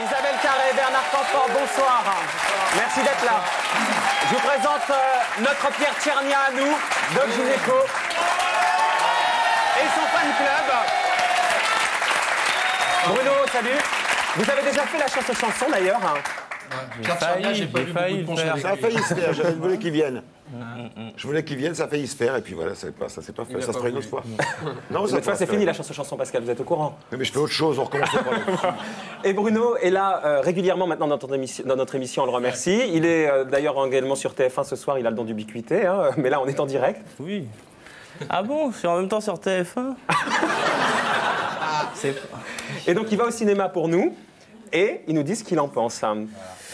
Isabelle Carré, Bernard Campan, bonsoir. Merci d'être là. Je vous présente notre Pierre Tchernia à nous, Doc Gineco, et son fan club. Bruno, salut. Vous avez déjà fait la chanson d'ailleurs. Pierre Tchernia, j'ai pas vu beaucoup de pencher avec Ça a lui. failli se faire, je voulais qu'il vienne. Je voulais qu'il vienne, ça a failli se faire, et puis voilà, ça s'est pas fait. Ça se fera une autre fois. Non, Cette fois, c'est fini la chanson, Pascal, vous êtes au courant. Mais je fais autre chose, on recommence par là. Et Bruno est là régulièrement maintenant dans notre émission, on le remercie. Il est d'ailleurs également sur TF1 ce soir, il a le don d'ubiquité, hein, mais là on est en direct. Oui. Ah bon, je suis en même temps sur TF1. Et donc il va au cinéma pour nous, et il nous dit ce qu'il en pense.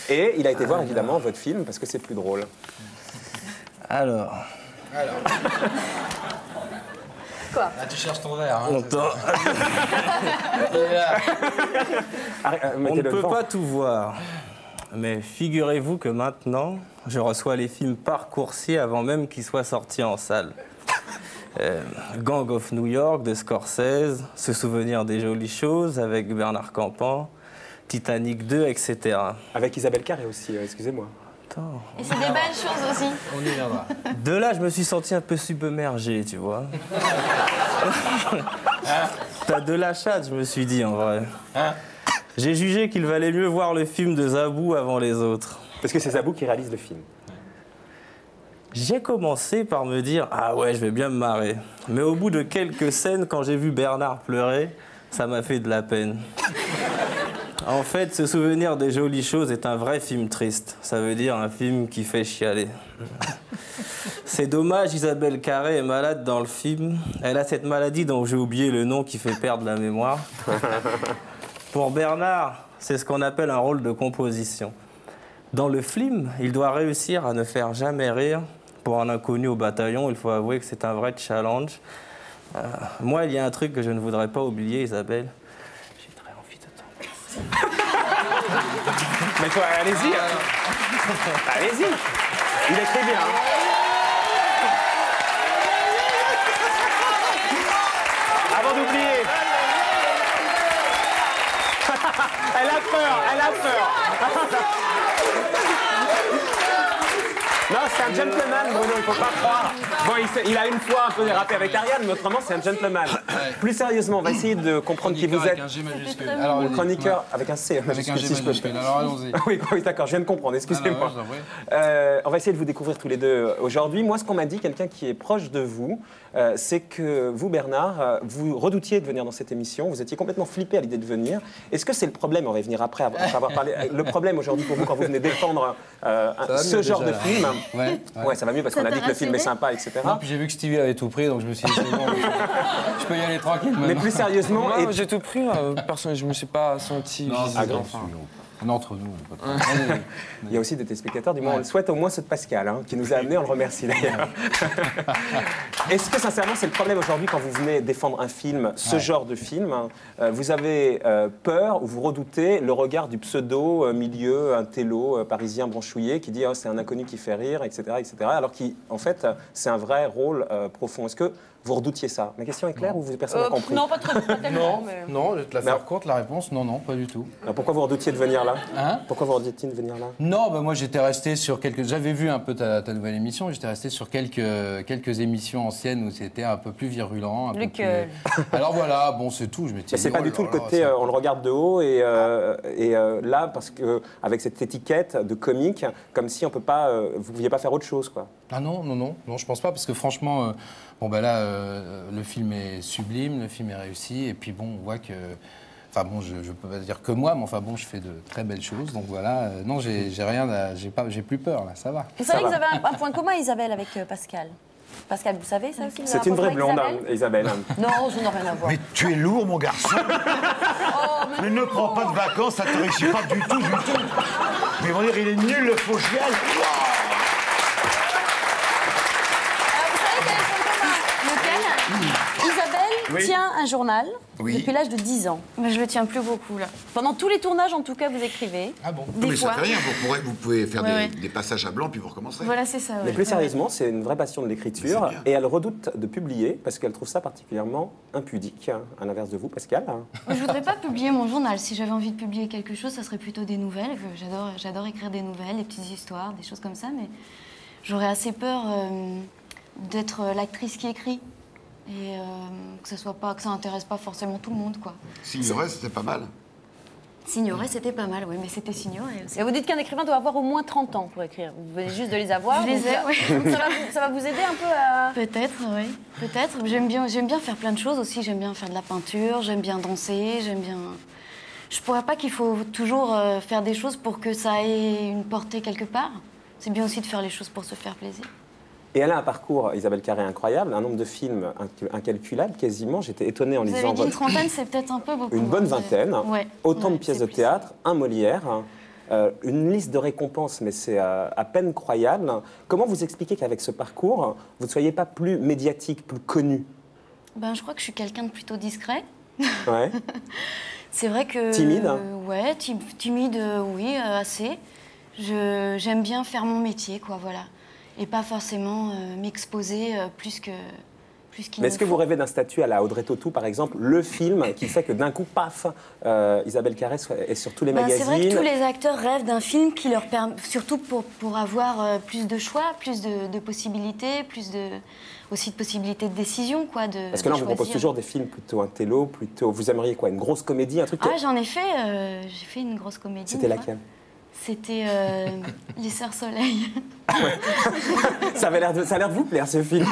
Et il a été voir évidemment votre film, parce que c'est plus drôle. Alors. Là, tu cherches ton verre. Hein, On ne peut pas tout voir. Mais figurez-vous que maintenant, je reçois les films par coursier avant même qu'ils soient sortis en salle. Gang of New York de Scorsese, Se souvenir des jolies choses avec Bernard Campan, Titanic 2, etc. Avec Isabelle Carré aussi, excusez-moi. Attends. Et c'est des belles choses aussi. On y viendra. De là, je me suis senti un peu submergé, tu vois. T'as de la chatte, je me suis dit, en vrai. J'ai jugé qu'il valait mieux voir le film de Zabou avant les autres. Parce que c'est Zabou qui réalise le film. J'ai commencé par me dire « Ah ouais, je vais bien me marrer ». Mais au bout de quelques scènes, quand j'ai vu Bernard pleurer, ça m'a fait de la peine. En fait, Se souvenir des jolies choses est un vrai film triste. Ça veut dire un film qui fait chialer. C'est dommage, Isabelle Carré est malade dans le film. Elle a cette maladie dont j'ai oublié le nom qui fait perdre la mémoire. Pour Bernard, c'est ce qu'on appelle un rôle de composition. Dans le film, il doit réussir à ne faire jamais rire. Pour un inconnu au bataillon, il faut avouer que c'est un vrai challenge. Moi, il y a un truc que je ne voudrais pas oublier, Isabelle. J'ai très envie de t'embrasser. Mais toi, allez-y. Allez-y. Il écrit bien. Avant d'oublier. Elle a peur, elle a peur. Non, c'est un gentleman, Bruno, il faut pas croire. Bon, il a une fois un peu dérapé avec Ariane, mais autrement, c'est un gentleman. Plus sérieusement, on va essayer de comprendre qui vous êtes. Avec un G majuscule. Alors, Le chroniqueur avec un C avec un majuscule, G si je peux. majuscule. Alors, allons-y. Oui, d'accord, je viens de comprendre, excusez-moi. Ah, ouais, On va essayer de vous découvrir tous les deux aujourd'hui. Moi, ce qu'on m'a dit, quelqu'un qui est proche de vous, c'est que vous, Bernard, vous redoutiez de venir dans cette émission. Vous étiez complètement flippé à l'idée de venir. Est-ce que c'est le problème, on va y venir après avoir parlé, le problème aujourd'hui pour vous quand vous venez défendre ce genre de film? Ouais, ça va mieux parce qu'on a dit que le film est sympa, etc. Non, puis j'ai vu que Stevie avait tout pris, donc je me suis dit, c'est bon, je peux y aller tranquille maintenant. Mais plus sérieusement, Moi, et j'ai tout pris. Personne, je me suis pas senti visé. On est entre nous. il y a aussi des téléspectateurs, du moins on le souhaite au moins ceux de Pascal, hein, qui nous a amenés, on le remercie d'ailleurs. Est-ce que sincèrement c'est le problème aujourd'hui quand vous venez défendre un film, ce genre de film, vous avez peur ou vous redoutez le regard du pseudo milieu, un télo parisien branchouillé qui dit oh, c'est un inconnu qui fait rire, etc., alors qu'en fait c'est un vrai rôle profond. Est-ce que vous redoutiez ça? Ma question est claire ou personne n'a compris? Non, pas tellement. Non, je vais te la faire courte, la réponse, non, pas du tout. Alors, pourquoi vous redoutiez de venir là? Hein? Pourquoi vous redoutiez de venir là? Non, bah moi j'étais resté sur quelques... J'avais vu un peu ta nouvelle émission, j'étais resté sur quelques émissions anciennes où c'était un peu plus virulent. Alors voilà, bon c'est tout. Je m'étais Mais c'est dit, pas oh du là tout le là, côté, on le regarde de haut et là, parce que avec cette étiquette de comique, comme si on peut pas, vous pouviez pas faire autre chose, quoi. Ah non, je pense pas, parce que franchement, bon ben là, le film est sublime, le film est réussi, et puis bon, on voit que... Enfin bon, je peux pas dire que moi, mais enfin bon, je fais de très belles choses, donc voilà. Non, j'ai rien, j'ai plus peur là, ça va. Vous savez que vous avez un point commun, Isabelle, avec Pascal. Pascal, vous savez ça aussi? C'est une vraie blonde, Isabelle. Non, ça n'a rien à voir. Mais tu es lourd, mon garçon. Mais ne prends pas de vacances, ça te réussit pas du tout. Mais ils vont dire, il est nul, le faux chial. Vous savez quel est le point commun? Lequel? Isabelle Oui. tient un journal Oui. depuis l'âge de 10 ans. Mais je le tiens plus beaucoup, là. Pendant tous les tournages, en tout cas, vous écrivez. Ah bon? Des Mais fois. ça fait rien, vous pouvez faire Ouais, ouais. des passages à blanc, puis vous recommencerez. Voilà, c'est ça. Mais ouais. plus sérieusement, c'est une vraie passion de l'écriture Mais c'est bien. et elle redoute de publier parce qu'elle trouve ça particulièrement impudique, hein, à l'inverse de vous, Pascal. Je voudrais pas publier mon journal. Si j'avais envie de publier quelque chose, ça serait plutôt des nouvelles. J'adore écrire des nouvelles, des petites histoires, des choses comme ça, mais j'aurais assez peur d'être l'actrice qui écrit et que ça intéresse pas forcément tout le monde, quoi. Signoret, c'était pas mal. Signoret, c'était pas mal, oui, mais c'était Signoret aussi. Et vous dites qu'un écrivain doit avoir au moins 30 ans pour écrire. Vous venez juste de les avoir. Je les donc ai, ça- oui. ça va vous aider un peu à... Peut-être, oui. Peut-être. J'aime bien faire plein de choses aussi. J'aime bien faire de la peinture, j'aime bien danser, j'aime bien... Je pourrais pas qu'il faut toujours faire des choses pour que ça ait une portée quelque part. C'est bien aussi de faire les choses pour se faire plaisir. Et elle a un parcours, Isabelle Carré, incroyable, un nombre de films incalculable quasiment. J'étais étonné en Vous lisant avez dit une trentaine, c'est peut-être un peu beaucoup. une bonne hein. vingtaine, Ouais. autant Ouais, de pièces c'est de plus. théâtre, un Molière, une liste de récompenses, mais c'est à peine croyable. Comment vous expliquez qu'avec ce parcours, vous ne soyez pas plus médiatique, plus connu? Ben, je crois que je suis quelqu'un de plutôt discret. Ouais. C'est vrai que... Timide, hein. Ouais, timide, oui, assez. J'aime bien faire mon métier, quoi, voilà. Et pas forcément m'exposer plus qu'il Mais est-ce que vous rêvez d'un statut à la Audrey Tautou, par exemple, le film qui fait que d'un coup, paf, Isabelle Carré est sur tous les Ben, magazines? c'est vrai que tous les acteurs rêvent d'un film qui leur permet, surtout pour avoir plus de choix, plus de possibilités, aussi de possibilités de décision, quoi. Parce que là, on vous propose choisir. toujours des films plutôt intello, plutôt... Vous aimeriez quoi? Une grosse comédie, un truc... Ah, j'en ai fait, j'ai fait une grosse comédie. C'était une fois. laquelle? C'était Les Sœurs Soleil. Ça a l'air de vous plaire, ce film.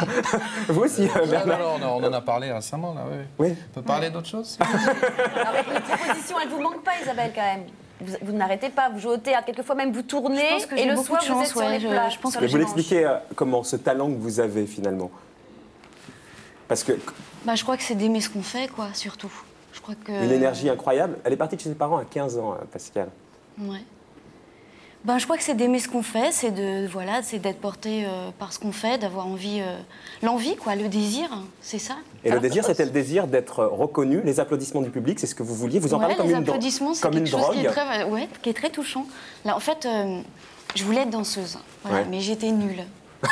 Vous aussi, Bernard? On en a parlé récemment, là, oui. Oui. On peut parler d'autre chose? Alors, les propositions, elles vous manquent pas, Isabelle, quand même. Vous n'arrêtez pas, vous jouez au théâtre, quelquefois même vous tournez, Je pense que et j'ai le beaucoup soir de vous êtes chance, sur ouais, les plages. je pense sur que Mais les vous planches. l'expliquez comment, ce talent que vous avez, finalement? Parce que Bah, je crois que c'est d'aimer ce qu'on fait, quoi, surtout. Je crois que... une énergie incroyable. Elle est partie de chez ses parents à 15 ans, Pascal. Ouais. Ben, je crois que c'est d'aimer ce qu'on fait, c'est d'être porté par ce qu'on fait, d'avoir envie, l'envie, quoi, le désir, c'est ça. Et le désir, c'était le désir d'être reconnu, les applaudissements du public, c'est ce que vous vouliez. Vous en parlez Ouais, comme les une drogue. applaudissements, c'est Comme une quelque chose drogue. qui est très touchant. Là, en fait, je voulais être danseuse, voilà, Ouais. mais j'étais nulle.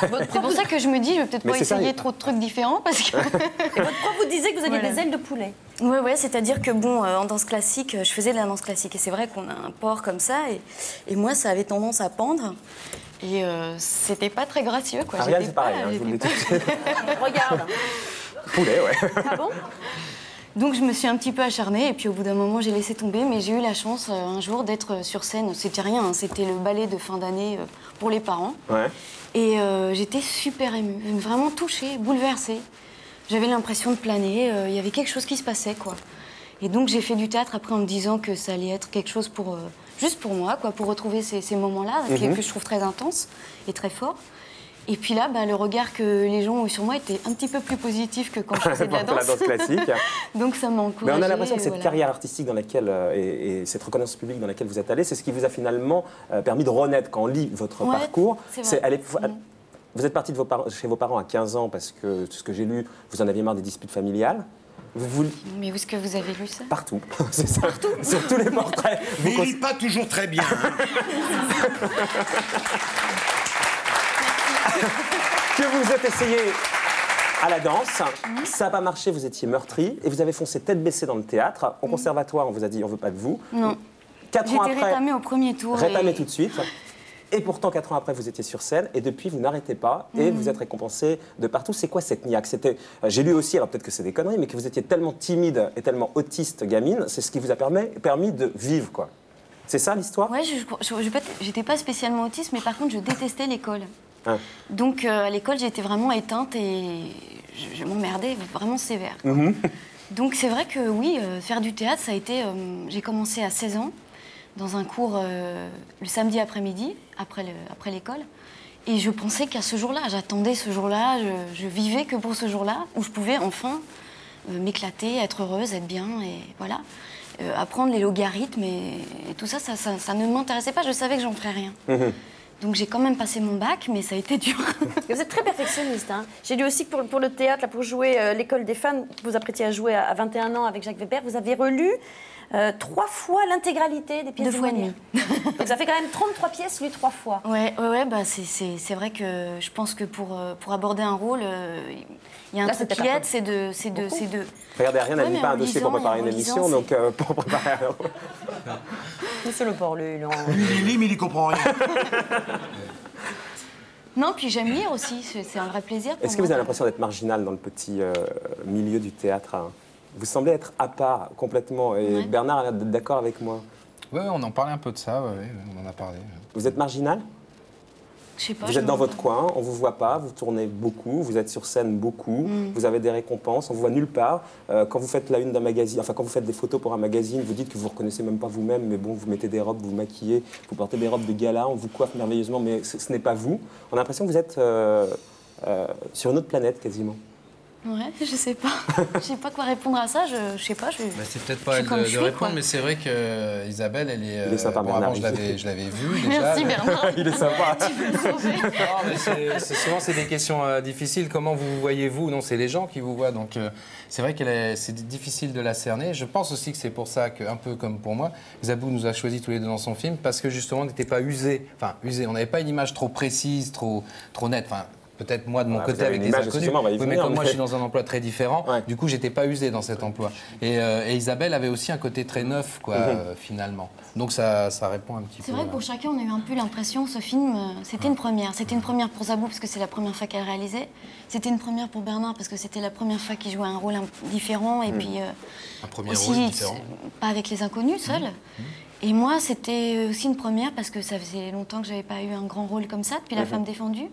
C'est pour ça que je me dis, je vais peut-être Mais pas c'est ça, essayer il- trop de trucs différents, parce que... Et votre prof vous disait que vous aviez Voilà. des ailes de poulet. Ouais, c'est-à-dire que bon, en danse classique, je faisais de la danse classique et c'est vrai qu'on a un port comme ça et moi ça avait tendance à pendre et c'était pas très gracieux, quoi. Ariel, J'étais c'est pareil, pas- hein, je vous le dis j'étais tout de suite. Regarde. Poulet, ouais. Ah bon? Donc je me suis un petit peu acharnée et puis au bout d'un moment j'ai laissé tomber, mais j'ai eu la chance un jour d'être sur scène. C'était rien, hein, c'était le ballet de fin d'année pour les parents. Ouais. Et j'étais super émue, vraiment touchée, bouleversée. J'avais l'impression de planer, il y avait quelque chose qui se passait, quoi. Et donc j'ai fait du théâtre après en me disant que ça allait être quelque chose pour, juste pour moi, quoi, pour retrouver ces moments-là que je trouve très intenses et très forts. Et puis là, bah, le regard que les gens ont eu sur moi était un petit peu plus positif que quand je faisais de la Pour la danse. danse classique. Donc ça m'a Mais encouragée. on a l'impression que cette voilà. carrière artistique dans laquelle, et cette reconnaissance publique dans laquelle vous êtes allé, c'est ce qui vous a finalement permis de renaître. Quand on lit votre Ouais, parcours, c'est vrai. Vous êtes parti de chez vos parents à 15 ans parce que, ce que j'ai lu, vous en aviez marre des disputes familiales. Mais où est-ce que vous avez lu ça? Partout, c'est ça. Sur tous les portraits. Mais il lit pas toujours très bien. hein. Que vous êtes essayé à la danse, ça n'a pas marché, vous étiez meurtri, et vous avez foncé tête baissée dans le théâtre. Au conservatoire, on vous a dit on veut pas de vous. Non. 4 ans J'étais après, rétamée au premier tour. rétamé et- tout de suite. Et pourtant, 4 ans après, vous étiez sur scène, et depuis, vous n'arrêtez pas, et vous êtes récompensé de partout. C'est quoi cette niaque? J'ai lu aussi, alors peut-être que c'est des conneries, mais que vous étiez tellement timide et tellement autiste, gamine, c'est ce qui vous a permis de vivre, quoi. C'est ça l'histoire? Ouais, j'étais pas spécialement autiste, mais par contre, je détestais l'école. Ah. Donc, à l'école, j'étais vraiment éteinte et je m'emmerdais vraiment sévère, quoi. Donc, c'est vrai que oui, faire du théâtre, ça a été... j'ai commencé à 16 ans, dans un cours le samedi après-midi, après l'école. Et je pensais qu'à ce jour-là, j'attendais ce jour-là, je vivais que pour ce jour-là, où je pouvais enfin m'éclater, être heureuse, être bien, et voilà. Apprendre les logarithmes et tout ça, ça ne m'intéressait pas, je savais que j'en ferais rien. Donc j'ai quand même passé mon bac, mais ça a été dur. Vous êtes très perfectionniste. Hein. J'ai lu aussi que pour le théâtre, là, pour jouer l'école des fans, vous apprêtiez à jouer à 21 ans avec Jacques Weber, vous avez relu 3 fois l'intégralité des pièces 2 de fois et Molière. Donc ça fait quand même 33 pièces lues 3 fois. Ouais, bah c'est vrai que je pense que pour aborder un rôle, il y a un Là, truc c'est qui aide, c'est de... Regardez, Ariane n'a Ouais, mis mais pas en un dossier lisant pour préparer et en une émission, lisant, donc pour préparer un rôle. Monsieur Le Porlu, non. Il lit, mais il comprend rien. Non, puis j'aime lire aussi, c'est un vrai plaisir pour Est-ce que vous moi. avez l'impression d'être marginal dans le petit milieu du théâtre, hein? Vous semblez être à part complètement, et Ouais. Bernard a l'air d'être d'accord avec moi. Ouais, on en parlait un peu de ça, ouais, on en a parlé. Vous êtes marginal? Je sais pas, Vous je êtes me dans vois votre pas. coin, on vous voit pas, vous tournez beaucoup, vous êtes sur scène beaucoup, vous avez des récompenses, on vous voit nulle part. Quand vous faites la une d'un magazine, enfin quand vous faites des photos pour un magazine, vous dites que vous reconnaissez même pas vous-même, mais bon, vous mettez des robes, vous maquillez, vous portez des robes de gala, on vous coiffe merveilleusement, mais ce n'est pas vous. On a l'impression que vous êtes sur une autre planète quasiment. Ouais, je sais pas. Je sais pas quoi répondre à ça, je sais pas. Bah, c'est peut-être je pas suis elle comme de je suis, répondre, quoi. mais c'est vrai que Isabelle, elle est. Il est sympa, bon, Bernard, avant, je l'avais vue déjà. Merci Bernard. Il est sympa. Non, mais souvent, c'est des questions difficiles. Comment vous voyez-vous? Non, c'est les gens qui vous voient. Donc, c'est vrai que c'est difficile de la cerner. Je pense aussi que c'est pour ça qu'un peu comme pour moi, Zabou nous a choisis tous les deux dans son film parce que justement, on n'était pas usés. Enfin, usés. On n'avait pas une image trop précise, trop nette. Enfin, peut-être moi de mon Ouais, côté vous avez avec une les image, inconnus. excusez-moi, on va y Oui, mais venir, comme moi, mais- je suis dans un emploi très différent. Ouais. Du coup, j'étais pas usé dans cet emploi. Et Isabelle avait aussi un côté très neuf, quoi, finalement. Donc, ça répond un petit peu. C'est vrai que pour chacun, on a eu un peu l'impression, ce film, c'était une première. C'était une première pour Zabou parce que c'est la première fois qu'elle réalisait. C'était une première pour Bernard parce que c'était la première fois qu'il jouait un rôle différent. Et puis un premier aussi, rôle différent. pas avec les inconnus, seul. Et moi, c'était aussi une première parce que ça faisait longtemps que j'avais pas eu un grand rôle comme ça depuis La Femme défendue.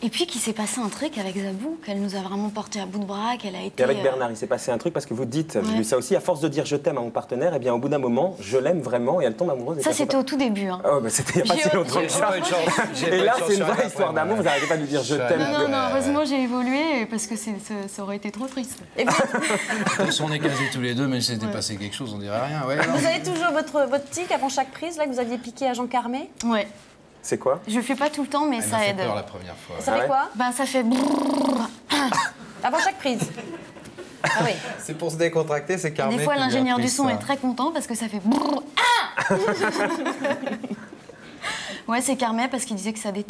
Et puis qu'il s'est passé un truc avec Zabou, qu'elle nous a vraiment porté à bout de bras, qu'elle a été... Et avec Bernard, il s'est passé un truc parce que vous dites, j'ai Ouais. lu ça aussi, à force de dire je t'aime à mon partenaire, et bien au bout d'un moment, je l'aime vraiment et elle tombe amoureuse. et Ça, fait c'était pas- au tout début. Hein. Oh, bah, c'était il n'y a pas si longtemps que ça. Et là, c'est une vraie histoire d'amour, vous n'arrêtez pas de lui dire je t'aime. Non, heureusement, j'ai évolué parce que ça aurait été trop triste. Et On est casés tous les deux, mais s'était passé quelque chose, on dirait rien. Ouais, alors. vous avez toujours votre tic avant chaque prise, là, que vous aviez piqué à Jean Carmé. Ouais, C'est quoi? je le fais pas tout le temps, mais Elle ça m'a fait aide. peur la première fois. Ça fait ouais quoi? Ben, ça fait... Avant chaque prise. Ah oui. C'est pour se décontracter, c'est Et Carmen. des fois, qui lui a l'ingénieur appris du son ça. est très content parce que ça fait... Ouais, c'est Carmet parce qu'il disait que ça lui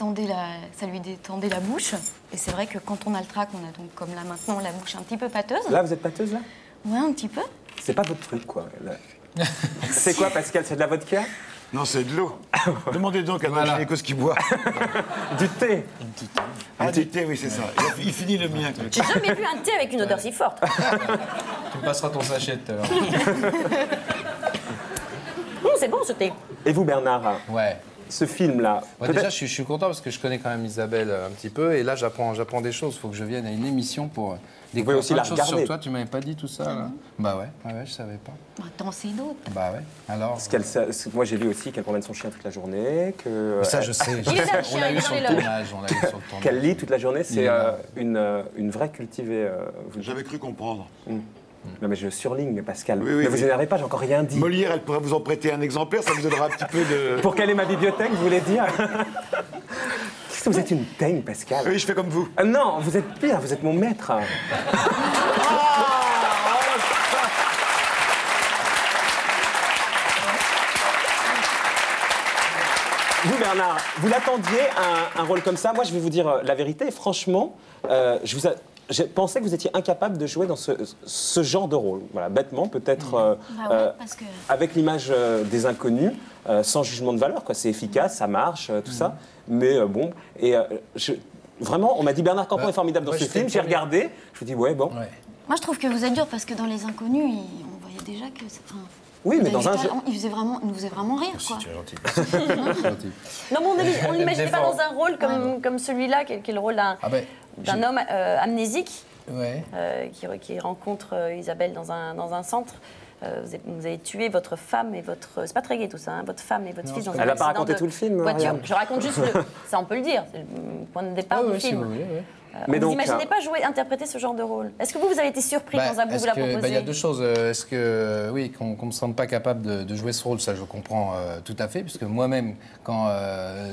détendait la bouche. Et c'est vrai que quand on a le trac, on a donc, comme là maintenant, la bouche un petit peu pâteuse. Là, vous êtes pâteuse, là? Ouais, un petit peu. C'est pas votre truc, quoi. là. C'est quoi, Pascal? C'est de la vodka? Non, c'est de l'eau. Demandez donc à Voilà. notre gynéco ce qu'il boit. Du thé? Ah, du thé, oui, c'est ça. Il finit le mien. J'ai jamais vu un thé avec une odeur si forte. Tu me passeras ton sachet tout à l'heure. C'est bon ce thé. Et vous, Bernard, Ouais. ce film-là, Ouais, déjà, je suis content parce que je connais quand même Isabelle un petit peu. Et là, j'apprends des choses. Il faut que je vienne à une émission pour découvrir aussi plein la de choses regarder. sur toi. Tu m'avais pas dit tout ça, là? Bah ouais, je savais pas. Attends, c'est d'autres. Bah ouais. Alors. moi j'ai vu aussi qu'elle promène son chien toute la journée, que Mais ça, je sais. Il est là, le chien, On l'a il eu est sur dans le les loges. tournage. On l'a eu sur le tournage. qu'elle lit toute la journée. Il C'est est là. une vraie cultivée. J'avais cru comprendre. Non mais je surligne, Pascal. Oui, oui, ne vous oui. énervez pas, j'ai encore rien dit. Molière, elle pourrait vous en prêter un exemplaire, ça vous donnera un petit peu de... Pour quelle est ma bibliothèque, vous voulez dire? Qu'est-ce que vous êtes une teigne, Pascal? Oui, je fais comme vous. Non, vous êtes pire, vous êtes mon maître. Vous, Bernard, vous l'attendiez un rôle comme ça? Moi, je vais vous dire la vérité. Franchement, je pensais que vous étiez incapable de jouer dans ce genre de rôle. Voilà, bêtement, peut-être Bah ouais, parce que... avec l'image des inconnus, sans jugement de valeur. Quoi. C'est efficace, ça marche, tout ça. Mais bon, et vraiment, on m'a dit Bernard Campan est formidable dans ouais, ce j'étais film. J'ai le premier. regardé, je me dis ouais, bon. Ouais. Moi, je trouve que vous êtes dur parce que dans Les Inconnus, on voyait déjà que... Enfin, Oui, mais vous dans avez un du jeu. talent. Il nous faisait vraiment rire, quoi. Tu es gentil. Non, mais on l'imaginait pas Défend. dans un rôle comme celui-là, qui est le rôle d'un Ah ben, homme amnésique ouais. qui rencontre Isabelle dans un centre. Vous avez tué votre femme et votre... C'est pas très gai tout ça, hein, votre femme et votre fils dans un Elle n'a pas accident raconté de tout le film, voiture. Ariane. Je raconte juste ça on peut le dire, c'est le point de départ Ah du oui, si film. vous voulez, ouais. Mais vous donc, n'imaginez pas interpréter ce genre de rôle? Est-ce que vous avez été surpris quand Zabou vous l'a proposé? Il y a deux choses. Est-ce que, oui, qu'on ne me sente pas capable de jouer ce rôle, ça je comprends tout à fait, puisque moi-même, quand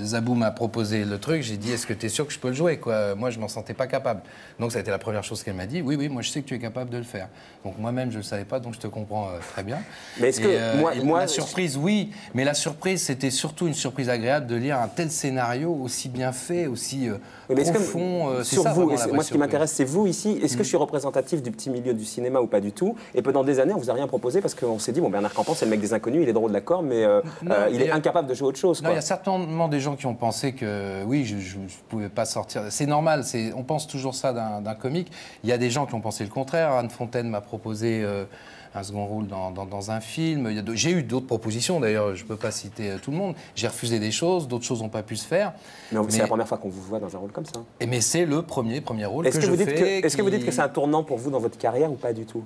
Zabou m'a proposé le truc, j'ai dit, est-ce que tu es sûr que je peux le jouer, quoi? Moi, je ne m'en sentais pas capable. Donc ça a été la première chose qu'elle m'a dit. Oui, moi je sais que tu es capable de le faire. Donc moi-même, je ne le savais pas, donc je te comprends très bien. Mais est-ce que moi, la surprise, oui, mais la surprise, c'était surtout une surprise agréable de lire un tel scénario aussi bien fait, aussi profond. Sur vous, moi ce qui m'intéresse, c'est vous ici. Est-ce que je suis représentatif du petit milieu du cinéma ou pas du tout? Et pendant des années, on vous a rien proposé parce qu'on s'est dit, bon, Bernard Campan, c'est le mec des Inconnus, il est drôle, d'accord, mais il est incapable de jouer autre chose. Non, il y a certainement des gens qui ont pensé que, oui, je ne pouvais pas sortir. C'est normal, on pense toujours ça d'un comique. Il y a des gens qui ont pensé le contraire. Anne Fontaine m'a proposé un second rôle dans un film. J'ai eu d'autres propositions, d'ailleurs, je ne peux pas citer tout le monde. J'ai refusé des choses, d'autres choses n'ont pas pu se faire. Mais c'est la première fois qu'on vous voit dans un rôle comme ça. Mais c'est le premier rôle que je fais. Est-ce que vous dites que c'est un tournant pour vous dans votre carrière ou pas du tout?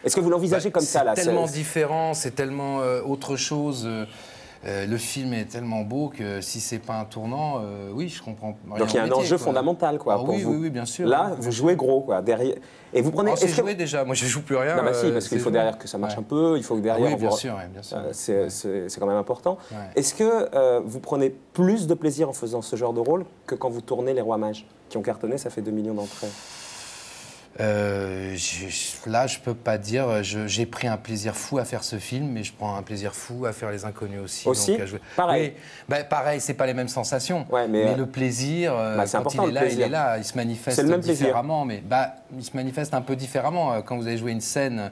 Est-ce que vous l'envisagez comme ça là? C'est tellement différent, c'est tellement autre chose. Le film est tellement beau que si c'est pas un tournant, oui, je comprends. Donc il y a un enjeu fondamental, quoi, pour vous. Oui, bien sûr. Là, vous jouez gros, quoi, derrière. Et vous prenez. J'ai joué déjà. Moi, je joue plus rien. Non, bah si, parce qu'il faut derrière que ça marche un peu. Il faut que derrière. Oui, bien sûr. C'est quand même important. Ouais. Est-ce que vous prenez plus de plaisir en faisant ce genre de rôle que quand vous tournez Les Rois Mages, qui ont cartonné, ça fait 2 millions d'entrées? Là, je peux pas dire. J'ai pris un plaisir fou à faire ce film, mais je prends un plaisir fou à faire Les Inconnus aussi. Aussi, donc, à jouer. pareil. Oui, pareil, c'est pas les mêmes sensations. Ouais, mais le plaisir, quand important, il est là, il se manifeste différemment. Mais il se manifeste un peu différemment quand vous avez joué une scène.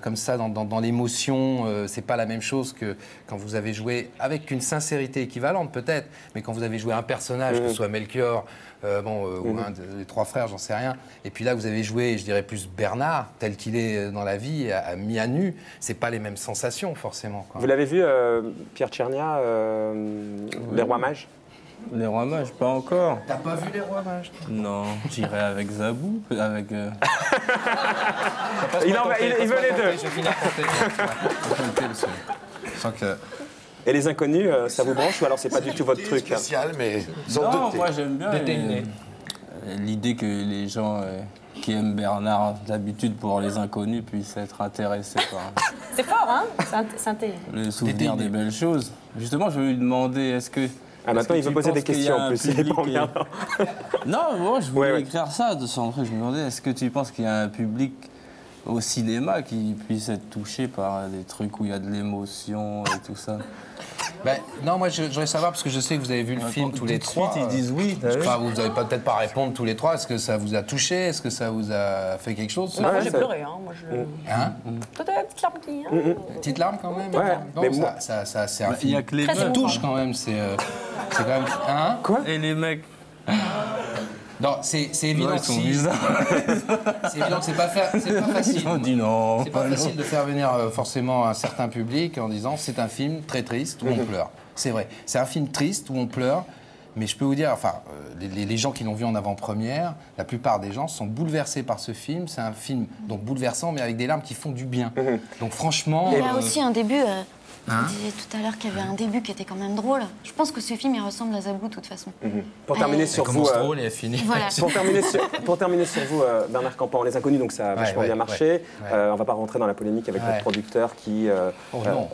Comme ça, dans l'émotion, c'est pas la même chose que quand vous avez joué avec une sincérité équivalente peut-être, mais quand vous avez joué un personnage, que ce soit Melchior, ou un des 3 frères, j'en sais rien, et puis là vous avez joué, je dirais plus Bernard, tel qu'il est dans la vie, mis à nu, c'est pas les mêmes sensations forcément, quoi. Vous l'avez vu, Pierre Tchernia, Les Rois Mages? Les Rois Mages, pas encore. T'as pas vu Les Rois Mages? Non, j'irai avec Zabou, avec... il veut les deux. Je vais finir compter. Et Les Inconnus, ça vous branche ou alors c'est pas du tout votre truc? Spécial, mais non, moi j'aime bien l'idée que les gens qui aiment Bernard d'habitude pour Les Inconnus puissent être intéressés par... C'est fort, hein? Synthé. Le souvenir des belles choses. Justement, je vais lui demander, est-ce que... maintenant, il veut poser des questions en plus. Non, moi, je voulais écrire ça. Je me demandais, est-ce que tu penses qu'il y a un public au cinéma qui puisse être touché par des trucs où il y a de l'émotion et tout ça? Non, moi, je voudrais savoir, parce que je sais que vous avez vu le film tous les 3. Ils disent oui. Vous n'allez peut-être pas répondre tous les 3. Est-ce que ça vous a touché? Est-ce que ça vous a fait quelque chose? Moi, j'ai pleuré. Peut-être une petite larme qui... Petite larme, quand même? Ouais. Mais c'est un film qui très touche, quand même. C'est quand même... Quoi? Et les mecs? Non, c'est évident que c'est évident que c'est pas facile. On dit non. C'est pas facile de faire venir forcément un certain public en disant c'est un film très triste où on pleure. C'est vrai, c'est un film triste où on pleure, mais je peux vous dire, les gens qui l'ont vu en avant-première, la plupart des gens sont bouleversés par ce film. C'est un film donc bouleversant, mais avec des larmes qui font du bien. Donc franchement... Il y a aussi un début... Je disais tout à l'heure qu'il y avait un début qui était quand même drôle. Je pense que ce film, il ressemble à Zabou de toute façon. Pour terminer sur vous... drôle et elle finit. Voilà. Pour terminer sur vous, Bernard Campan, Les Inconnus, donc ça a vachement bien marché. On va pas rentrer dans la polémique avec votre producteur qui... alors...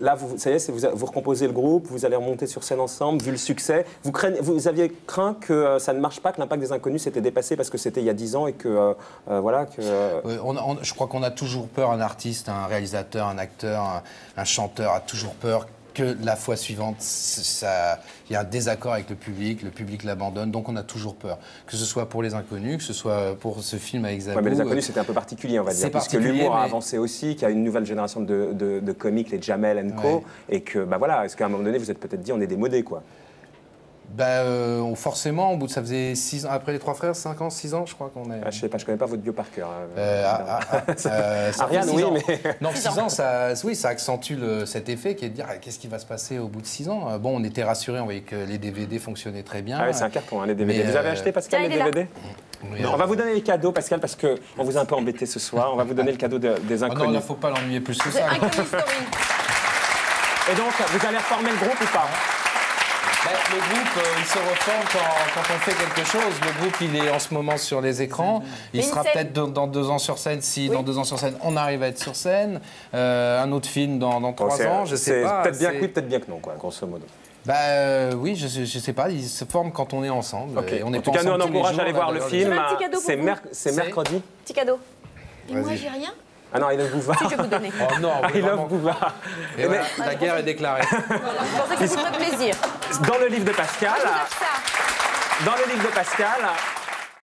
là, ça y est, vous recomposez le groupe, vous allez remonter sur scène ensemble, vu le succès. Vous aviez craint que ça ne marche pas, que l'impact des Inconnus s'était dépassé parce que c'était il y a 10 ans et que... je crois qu'on a toujours peur, un artiste, un réalisateur, un acteur, un chanteur a toujours peur que la fois suivante, il y a un désaccord avec le public l'abandonne, donc on a toujours peur. Que ce soit pour Les Inconnus, que ce soit pour ce film avec Zabou. Mais Les Inconnus, c'était un peu particulier, on va dire, parce que l'humour a avancé aussi, qu'il y a une nouvelle génération de comiques, les Jamel & Co, et que, est-ce qu'à un moment donné, vous êtes peut-être dit, on est démodé, quoi? Forcément, au bout de ça faisait 6 ans, après les 3 frères, 5 ans, 6 ans, je crois qu'on est... je sais pas, je connais pas votre bio par cœur. Ariane, oui, mais... Non, 6 ans, ça accentue cet effet qui est de dire qu'est-ce qui va se passer au bout de 6 ans. Bon, on était rassurés, on voyait que les DVD fonctionnaient très bien. Ah oui, c'est un carton, les DVD. Vous avez acheté, Pascal, les DVD? On va vous donner les cadeaux, Pascal, parce qu'on vous a un peu embêté ce soir. On va vous donner le cadeau des Inconnus. Non, il ne faut pas l'ennuyer plus que ça. Et donc, vous allez reformer le groupe ou pas? Le groupe, il se reforme quand on fait quelque chose. Le groupe, il est en ce moment sur les écrans. Il sera peut-être dans 2 ans sur scène, si dans 2 ans sur scène, on arrive à être sur scène. Un autre film dans 3 ans, je sais pas. Peut-être bien que oui, peut-être bien que non, quoi, grosso modo. Oui, je sais pas. Il se forme quand on est ensemble. Okay. Et on est en tout cas, nous, on encourage à aller voir le film. C'est mercredi. Petit cadeau. Et moi, j'ai rien. Ah non, I Love Bouvard. Si, je vais vous donner. Oh non, I Love Bouvard. Et voilà, la guerre est déclarée. Je pensais que ça vous ferait plaisir. Dans le livre de Pascal. Je vous offre ça. Dans le livre de Pascal,